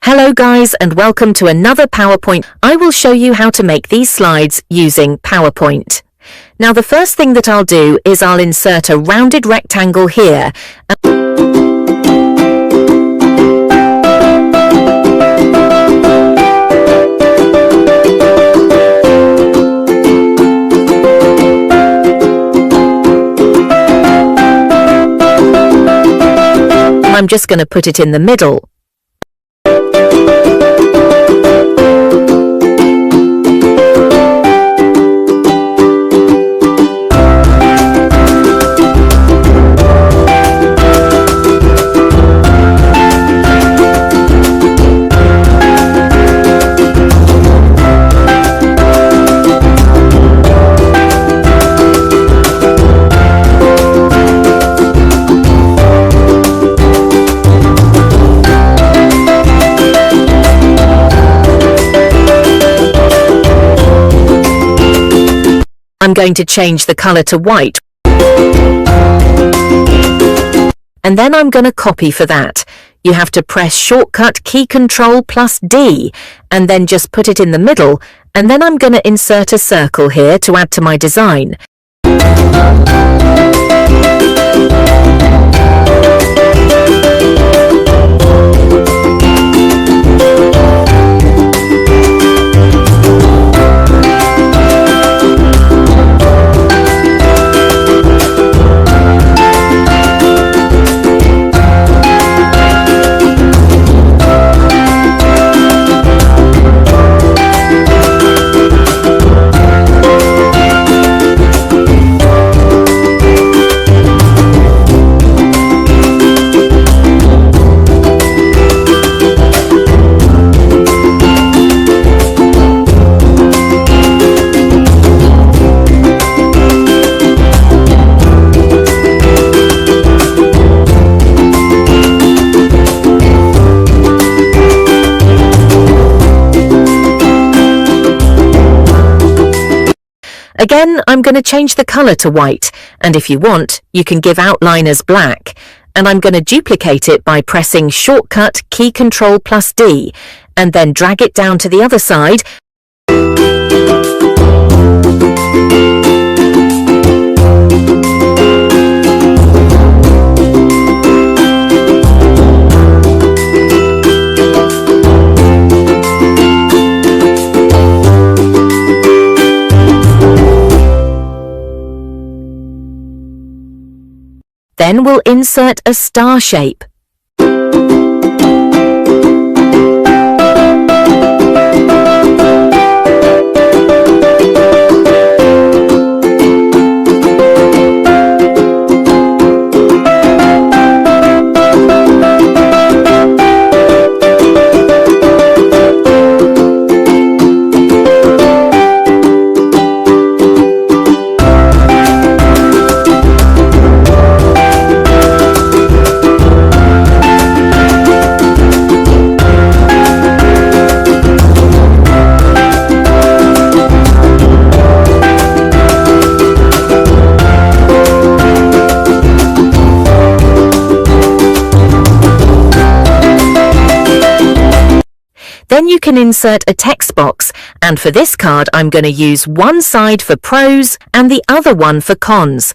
Hello guys and welcome to another PowerPoint. I will show you how to make these slides using PowerPoint. Now the first thing that I'll do is I'll insert a rounded rectangle here. I'm just going to put it in the middle. I'm going to change the color to white. And then I'm going to copy for that. You have to press shortcut key Control plus D and then just put it in the middle, and then I'm going to insert a circle here to add to my design. Again, I'm going to change the color to white, and if you want, you can give outline as black. And I'm going to duplicate it by pressing shortcut key Control plus D, and then drag it down to the other side. Then we'll insert a star shape. Then you can insert a text box, and for this card I'm going to use one side for pros and the other one for cons.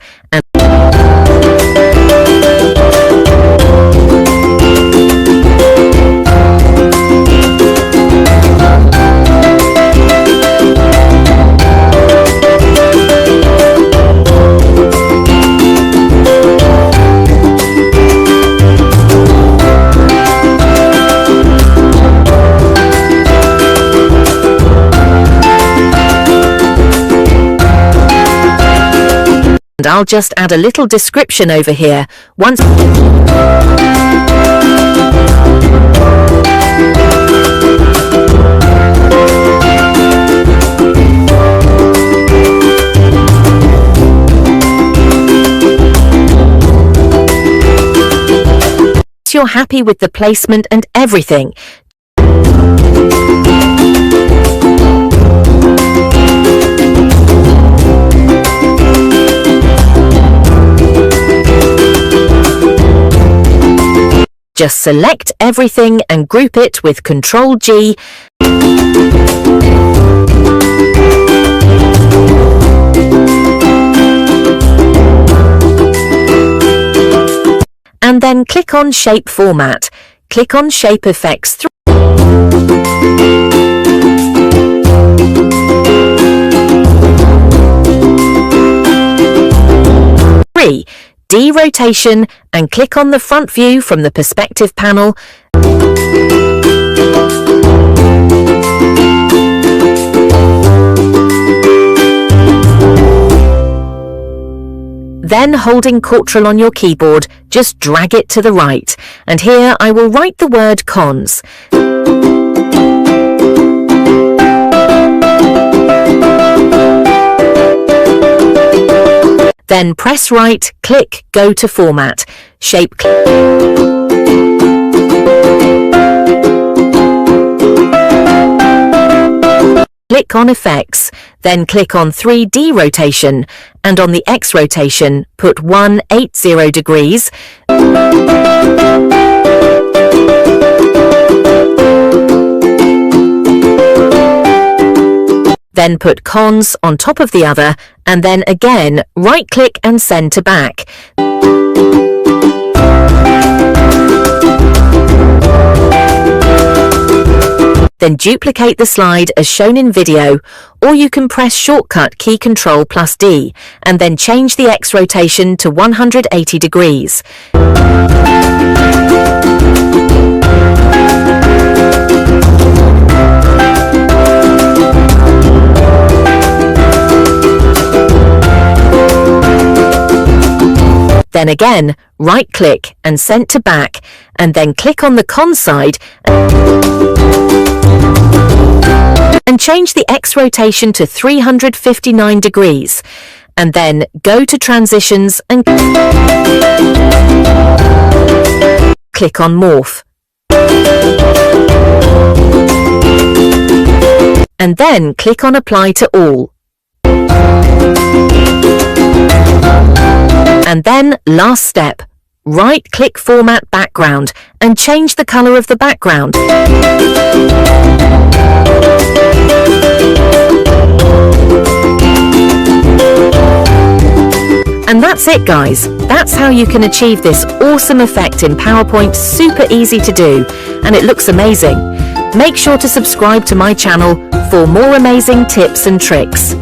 And I'll just add a little description over here. Once you're happy with the placement and everything, Just select everything and group it with Ctrl G. And then click on Shape Format. Click on Shape Effects 3. D-rotation and click on the front view from the perspective panel. Then holding Ctrl on your keyboard, just drag it to the right. And here I will write the word cons. Then press right, click, go to Format, Shape. Click on Effects, then click on 3D Rotation, and on the X rotation, put 180 degrees. Then put cons on top of the other, and then again right-click and send to back. Then duplicate the slide as shown in video, or you can press shortcut key Ctrl plus D, and then change the X rotation to 180 degrees. Then again, right-click and send to back, and then click on the con side and change the X rotation to 359 degrees. And then go to Transitions and click on Morph. And then click on Apply to All. And then, last step, right-click Format Background and change the color of the background. And that's it, guys. That's how you can achieve this awesome effect in PowerPoint. Super easy to do, and it looks amazing. Make sure to subscribe to my channel for more amazing tips and tricks.